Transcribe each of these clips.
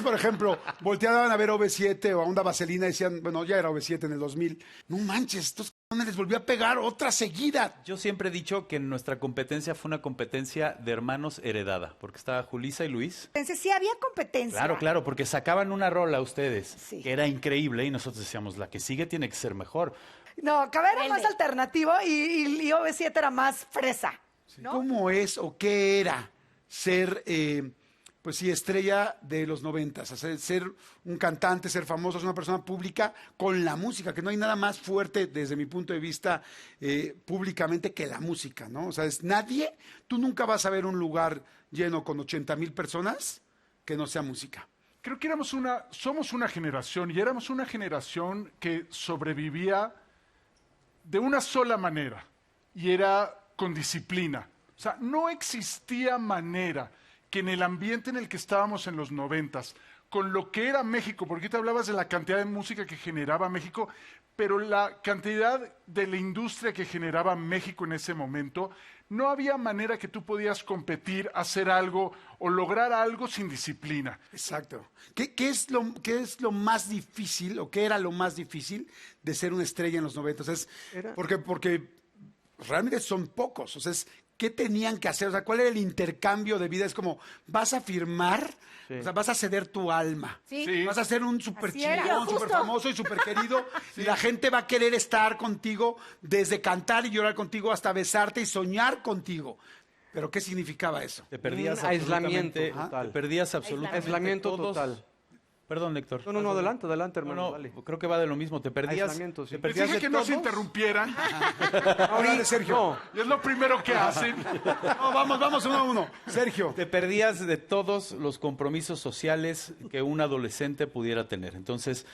por ejemplo, volteaban a ver OV7 o a Onda Vaselina y decían, bueno, ya era OV7 en el 2000, no manches, estos cabrones les volvió a pegar otra seguida. Yo siempre he dicho que nuestra competencia fue una competencia de hermanos heredada, porque estaba Julissa y Luis. Entonces sí había competencia. Claro, claro, porque sacaban una rola ustedes, Sí. que era increíble, y nosotros decíamos, la que sigue tiene que ser mejor. No, Cabá era más alternativo y OV7 era más fresa. ¿no? ¿Cómo es o qué era ser, pues sí, estrella de los 90? O sea, ser un cantante, ser famoso, ser una persona pública con la música, que no hay nada más fuerte desde mi punto de vista públicamente que la música, ¿no? O sea, tú nunca vas a ver un lugar lleno con 80,000 personas que no sea música. Creo que somos una generación y éramos una generación que sobrevivía de una sola manera y era con disciplina. O sea, no existía manera que en el ambiente en el que estábamos en los 90s, con lo que era México, porque te hablabas de la cantidad de música que generaba México, pero la cantidad de la industria que generaba México en ese momento, no había manera que tú podías competir, hacer algo o lograr algo sin disciplina. Exacto. ¿Qué es lo más difícil o qué era lo más difícil de ser una estrella en los 90? Porque realmente son pocos. O sea, ¿qué tenían que hacer? O sea, ¿cuál era el intercambio de vida? Es como, vas a firmar, o sea, vas a ceder tu alma. Sí. Vas a ser un súper Así era, chingón, justo. súper famoso y súper querido. Y la gente va a querer estar contigo, desde cantar y llorar contigo hasta besarte y soñar contigo. ¿Pero qué significaba eso? Te perdías Un aislamiento absolutamente, total. te perdías absolutamente Aislamiento todos. total. Perdón, Héctor. No, adelante, hermano, No, dale. creo que va de lo mismo. Te perdías. Aislamiento, sí. Te Les perdías dije de que no se todos. interrumpieran Ahora de Sergio. No, y es lo primero que hacen. No, vamos uno a uno. Sergio. Te perdías de todos los compromisos sociales que un adolescente pudiera tener. Entonces,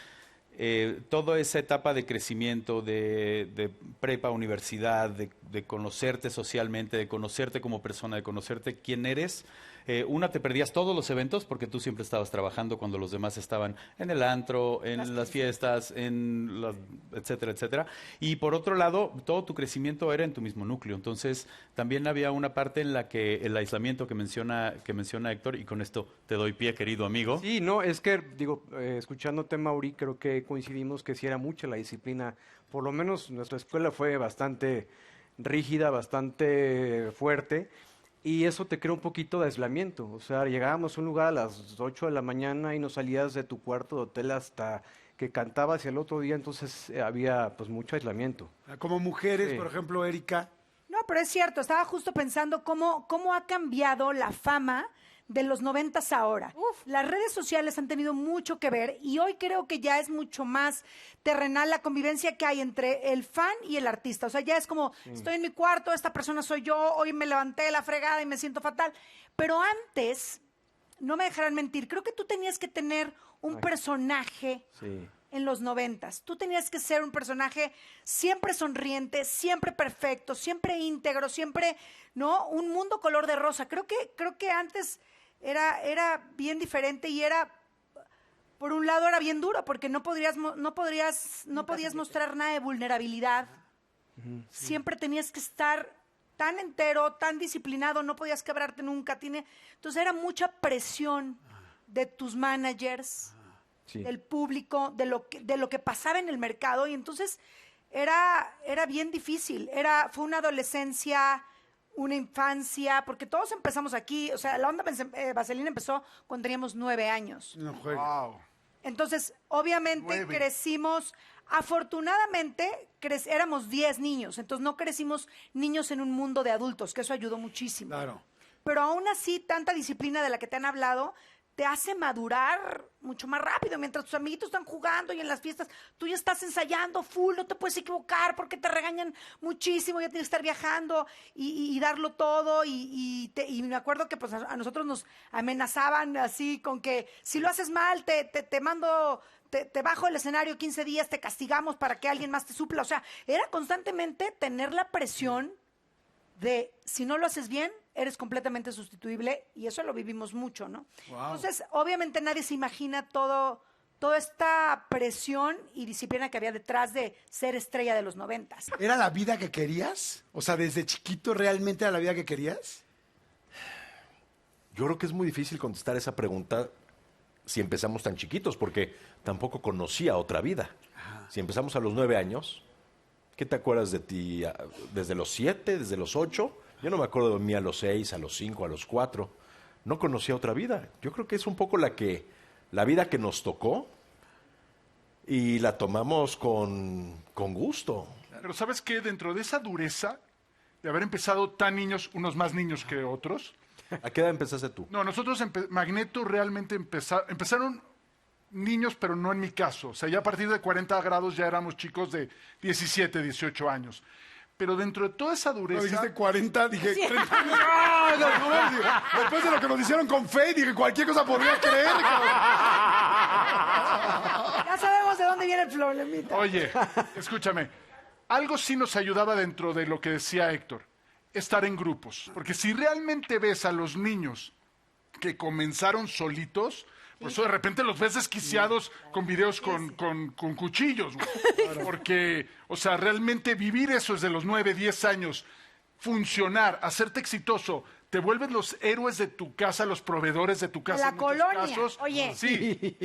toda esa etapa de crecimiento, de prepa, universidad, de conocerte socialmente, de conocerte como persona, de conocerte quién eres. Te perdías todos los eventos porque tú siempre estabas trabajando cuando los demás estaban en el antro, en las fiestas, etcétera, etcétera. Y por otro lado, todo tu crecimiento era en tu mismo núcleo. Entonces, también había una parte en la que el aislamiento que menciona Héctor, y con esto te doy pie, querido amigo. sí, no, es que, escuchándote, Mauri, creo que coincidimos que sí era mucha la disciplina. Por lo menos nuestra escuela fue bastante rígida, bastante fuerte. Y eso te crea un poquito de aislamiento. O sea, llegábamos a un lugar a las 8 de la mañana y no salías de tu cuarto de hotel hasta que cantabas y el otro día, entonces había pues mucho aislamiento. Como mujeres, Sí. por ejemplo, Erika. No, pero es cierto, estaba justo pensando cómo ha cambiado la fama de los 90s ahora. Las redes sociales han tenido mucho que ver y hoy creo que ya es mucho más terrenal la convivencia que hay entre el fan y el artista. O sea, ya es como, estoy en mi cuarto, esta persona soy yo, hoy me levanté de la fregada y me siento fatal. Pero antes, no me dejarán mentir, creo que tú tenías que tener un personaje Sí. en los 90s. Tú tenías que ser un personaje siempre sonriente, siempre perfecto, siempre íntegro, siempre, ¿no? Un mundo color de rosa. Creo que antes era bien diferente y por un lado era bien duro porque no podías mostrar nada de vulnerabilidad. Siempre tenías que estar tan entero, tan disciplinado, no podías quebrarte nunca. Entonces era mucha presión de tus managers, Sí. del público, de lo que pasaba en el mercado y entonces era bien difícil. Fue una adolescencia, una infancia, porque todos empezamos aquí. O sea, la onda Vaselina empezó cuando teníamos 9 años. No juegues. Wow. Entonces, obviamente 9. crecimos, afortunadamente éramos 10 niños, entonces no crecimos niños en un mundo de adultos, que eso ayudó muchísimo. Claro. Pero aún así, tanta disciplina de la que te han hablado te hace madurar mucho más rápido. Mientras tus amiguitos están jugando y en las fiestas, tú ya estás ensayando full, no te puedes equivocar porque te regañan muchísimo, ya tienes que estar viajando y darlo todo. Y me acuerdo que pues, a nosotros nos amenazaban así con que si lo haces mal, te mando... Te bajo el escenario 15 días, te castigamos para que alguien más te supla. O sea, era constantemente tener la presión de si no lo haces bien, eres completamente sustituible y eso lo vivimos mucho, ¿no? Wow. Entonces, obviamente nadie se imagina toda esta presión y disciplina que había detrás de ser estrella de los 90s. ¿Era la vida que querías? O sea, desde chiquito realmente era la vida que querías. Yo creo que es muy difícil contestar esa pregunta si empezamos tan chiquitos, porque tampoco conocía otra vida. Si empezamos a los 9 años, ¿qué te acuerdas de ti desde los 7, desde los 8? Yo no me acuerdo de mí a los 6, a los 5, a los 4. No conocía otra vida. Yo creo que es un poco la vida que nos tocó y la tomamos con gusto. Pero ¿sabes qué? Dentro de esa dureza de haber empezado tan niños, unos más niños que otros. ¿A qué edad empezaste tú? No, nosotros Magneto realmente empezaron niños, pero no en mi caso. O sea, ya a partir de 40 grados ya éramos chicos de 17, 18 años. Pero dentro de toda esa No, dureza... dijiste 40, dije 30. No, digo, después de lo que nos hicieron con Faye, dije cualquier cosa podría creer. Ya sabemos de dónde viene el problemita. Oye, escúchame. Algo sí nos ayudaba dentro de lo que decía Héctor. Estar en grupos. Porque si realmente ves a los niños que comenzaron solitos... Por eso de repente los ves desquiciados con videos con cuchillos, güey. Porque, o sea, realmente vivir eso desde los 9, 10 años, funcionar, hacerte exitoso, te vuelves los héroes de tu casa, los proveedores de tu casa. La en muchos colonia. casos. Oye. Sí,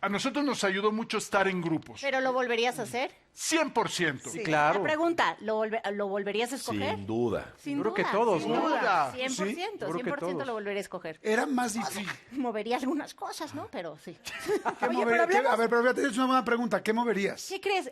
a nosotros nos ayudó mucho estar en grupos. ¿Pero lo volverías a hacer? 100%. Sí. Claro. La pregunta, ¿lo volverías a escoger? Sin duda. Sin Yo creo que duda, todos, sin ¿no? duda. Sí, 100%, yo creo que 100% todos. lo volvería a escoger. Era más difícil. Movería algunas cosas, ¿no? Pero sí. Oye, pero hablemos- A ver, pero fíjate, es una buena pregunta. ¿Qué moverías? ¿Qué crees?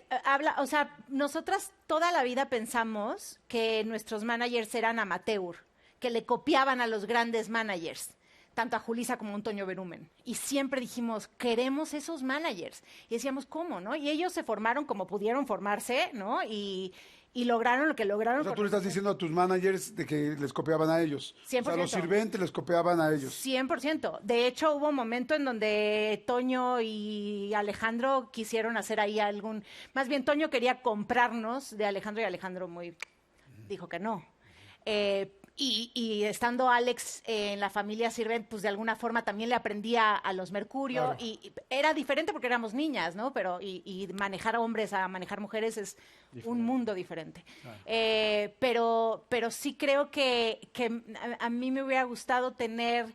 O sea, nosotras toda la vida pensamos que nuestros managers eran amateur, que le copiaban a los grandes managers, tanto a Julissa como a Antonio Berumen. Y siempre dijimos, queremos esos managers. Y decíamos, ¿cómo, no? Y ellos se formaron como pudieron formarse, ¿no? Y lograron lo que lograron. O sea, con tú le estás nosotros. diciendo a tus managers de que les copiaban a ellos. O sea, 100%. los sirventes les copiaban a ellos. 100%. De hecho, hubo un momento en donde Toño y Alejandro quisieron hacer ahí algún... Más bien, Toño quería comprarnos de Alejandro y Alejandro dijo que no. Y estando Alex en la familia Sirvent, pues de alguna forma también le aprendía a los Mercurio. Claro. Y era diferente porque éramos niñas, ¿no? Pero y manejar hombres a manejar mujeres es un mundo diferente. Pero sí creo que a mí me hubiera gustado tener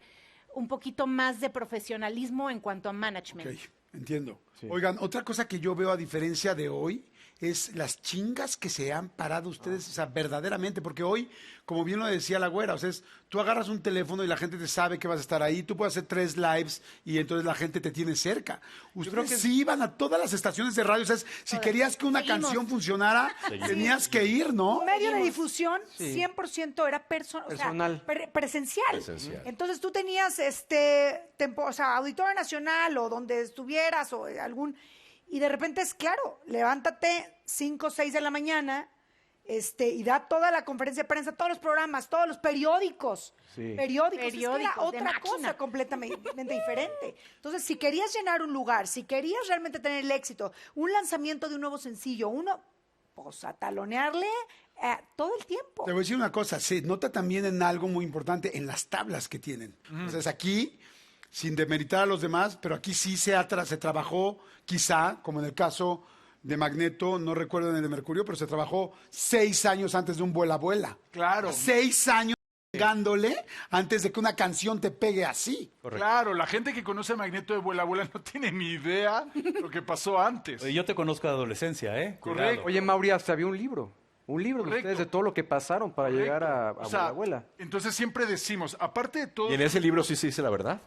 un poquito más de profesionalismo en cuanto a management. Ok, entiendo. Oigan, otra cosa que yo veo a diferencia de hoy es las chingas que se han parado ustedes, o sea, verdaderamente, porque hoy, como bien lo decía la güera, o sea, tú agarras un teléfono y la gente te sabe que vas a estar ahí, tú puedes hacer 3 lives y entonces la gente te tiene cerca. Ustedes sí iban a todas las estaciones de radio, o sea, si querías que una Seguimos. canción funcionara, tenías que ir, ¿no? Un medio de difusión 100% era Personal. presencial. Presencial. Entonces tú tenías o sea, Auditorio Nacional o donde estuvieras o algún y de repente es claro, levántate 5 o 6 de la mañana, y da toda la conferencia de prensa, todos los programas, todos los periódicos. Sí. Periódicos, es que era Periódicos, de otra máquina. cosa completamente diferente. Entonces, si querías llenar un lugar, si querías realmente tener el éxito, un lanzamiento de un nuevo sencillo, pues a talonearle todo el tiempo. Te voy a decir una cosa, se nota también en algo muy importante, en las tablas que tienen. Entonces aquí, sin demeritar a los demás, pero aquí sí se trabajó, quizá, como en el caso de Magneto, no recuerdo en el de Mercurio, pero se trabajó 6 años antes de un Vuela Vuela. Claro. 6 años pegándole antes de que una canción te pegue así. Claro, la gente que conoce a Magneto de Vuela Vuela no tiene ni idea lo que pasó antes. Oye, yo te conozco de adolescencia, ¿eh? Correcto. Cuidado. Oye, Mauri, hasta había un libro de Correcto. ustedes, de todo lo que pasaron para llegar a O sea, Abuela. entonces siempre decimos, aparte de todo, ¿Y en ese libro sí se dice la verdad?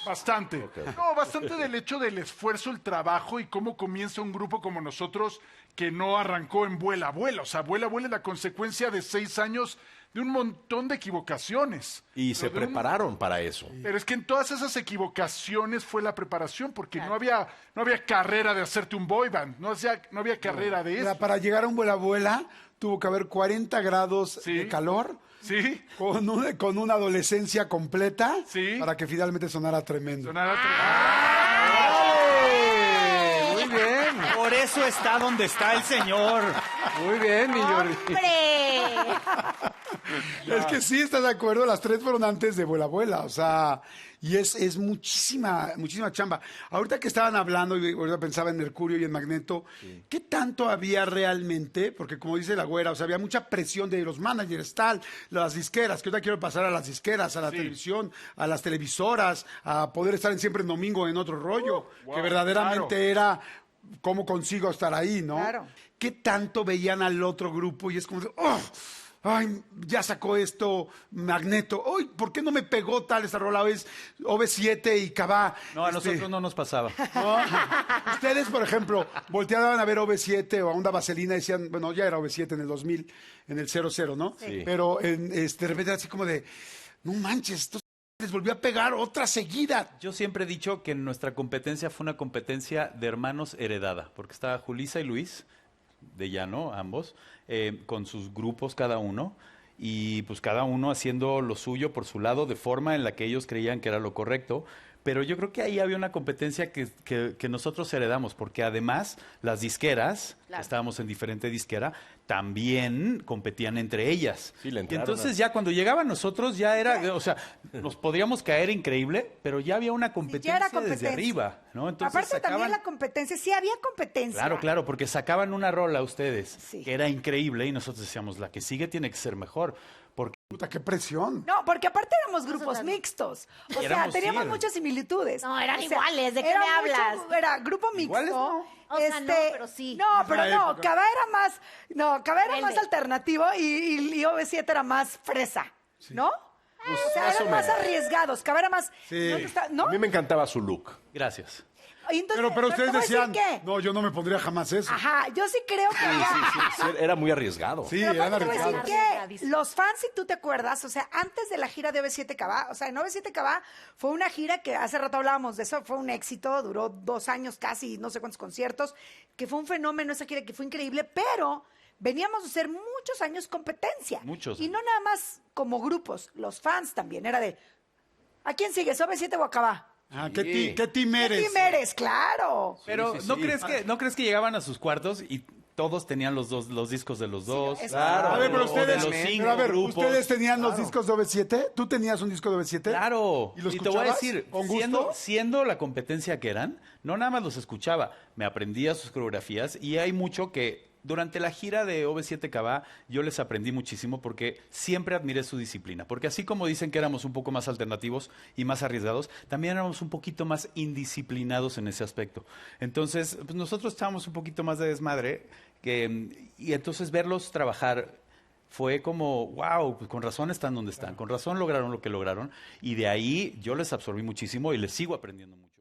bastante. No, bastante del hecho del esfuerzo, el trabajo y cómo comienza un grupo como nosotros que no arrancó en Vuela Vuela. O sea, Vuela Vuela es la consecuencia de 6 años de un montón de equivocaciones. Y se Pero de un- prepararon para eso. Pero es que en todas esas equivocaciones fue la preparación, porque no había carrera de hacerte un boy band, no había carrera de Mira, eso. para llegar a un Vuela Vuela tuvo que haber 40 grados Sí. de calor, Sí, con una adolescencia completa, Sí. para que finalmente sonara tremendo. sonara Muy bien, Por eso está donde está el señor. muy bien, mi Jordi. ¡Hombre! Es que sí, ¿estás de acuerdo? Las 3 fueron antes de Vuela Vuela, o sea, y es muchísima chamba. Ahorita que estaban hablando, y ahorita pensaba en Mercurio y en Magneto, ¿qué tanto había realmente? Porque como dice la güera, o sea, había mucha presión de los managers, tal, las disqueras, que ahorita quiero pasar a las disqueras, a la televisión, a las televisoras, a poder estar siempre en domingo en otro rollo, que verdaderamente era cómo consigo estar ahí, ¿no? Claro. ¿Qué tanto veían al otro grupo? Y es como, ¡oh! Ay, ya sacó esto Magneto. Uy, ¿por qué no me pegó tal esta rola? Es OV7 y Cabá. No, a nosotros no nos pasaba. ¿No? Ustedes, por ejemplo, volteaban a ver OV7 o a Onda Vaselina y decían, bueno, ya era OV7 en el 2000, en el 00, ¿no? Sí. Pero de repente era así como de, no manches, esto les volvió a pegar otra seguida. Yo siempre he dicho que nuestra competencia fue una competencia de hermanos heredada, porque estaba Julissa y Luis, de Llano, ambos, con sus grupos cada uno, y pues cada uno haciendo lo suyo por su lado, de forma en la que ellos creían que era lo correcto. Pero yo creo que ahí había una competencia que nosotros heredamos, porque además las disqueras, Claro. estábamos en diferente disquera, también competían entre ellas. Sí, le y entraron entonces a- ya cuando llegaban nosotros ya era, o sea, nos podríamos caer increíble, pero ya había una competencia, era desde competencia. arriba, ¿no? Entonces Aparte también sacaban- la competencia, sí había competencia. Claro, claro, porque sacaban una rola ustedes, Sí. que era increíble, y nosotros decíamos, la que sigue tiene que ser mejor, porque Puta, qué presión. No, porque aparte éramos grupos son- mixtos. O sea, Éramos, teníamos sí, muchas similitudes. No, eran O sea, iguales, ¿de qué era me mucho- hablas? Era grupo mixto. Iguales no. O sea, no, pero sí. No, pero Esa no, época. Cabá era más, no, Cabá era más Rebelde. alternativo y OV7 era más fresa, ¿no? o sea, más eran o más menos. arriesgados. Cabá era más, Sí. ¿no? A mí me encantaba su look. gracias. Y entonces, Pero ustedes te voy a decir decían, qué. no, yo no me pondría jamás eso. Ajá, yo sí creo que había- Sí, era muy arriesgado. Sí, Pero eran aparte te voy a decir arriesgados. que Arriesgadísimo. los fans, si tú te acuerdas, o sea, antes de la gira de OV7 Cabá, o sea, en OV7 Cabá fue una gira que hace rato hablábamos de eso, fue un éxito, duró 2 años casi, no sé cuántos conciertos, que fue un fenómeno esa gira que fue increíble, pero veníamos de hacer muchos años competencia. Muchos Y no años. nada más como grupos, los fans también, era de, ¿a quién sigues, OV7 o a Cabá? Ah, Sí. ¿qué team ¿Qué eres? team eres? Claro. Pero sí, sí. ¿no crees que llegaban a sus cuartos y todos tenían los discos de los dos? eso- Claro. A ver, pero O de ustedes, los pero cinco a ver, grupos. ¿ustedes tenían los discos de OV7? ¿Tú tenías un disco de OV7? Claro. ¿Y lo te voy a escuchabas decir, con gusto? siendo la competencia que eran, no nada más los escuchaba, me aprendía sus coreografías, y hay mucho que durante la gira de OV7 Cabá yo les aprendí muchísimo, porque siempre admiré su disciplina, porque así como dicen que éramos un poco más alternativos y más arriesgados, también éramos un poquito más indisciplinados en ese aspecto. Entonces, pues nosotros estábamos un poquito más de desmadre, y entonces verlos trabajar fue como, wow, pues con razón están donde están, con razón lograron lo que lograron, y de ahí yo les absorbí muchísimo y les sigo aprendiendo mucho.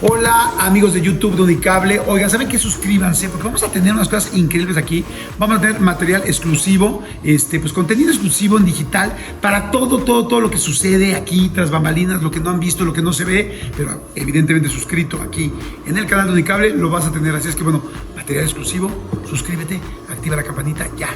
Hola amigos de YouTube de Unicable. Oigan, ¿saben qué? Suscríbanse porque vamos a tener unas cosas increíbles aquí. Vamos a tener material exclusivo, pues contenido exclusivo en digital para todo lo que sucede aquí tras bambalinas, lo que no han visto, lo que no se ve, pero evidentemente suscrito aquí en el canal de Unicable lo vas a tener. Así es que bueno, material exclusivo, suscríbete, activa la campanita ya.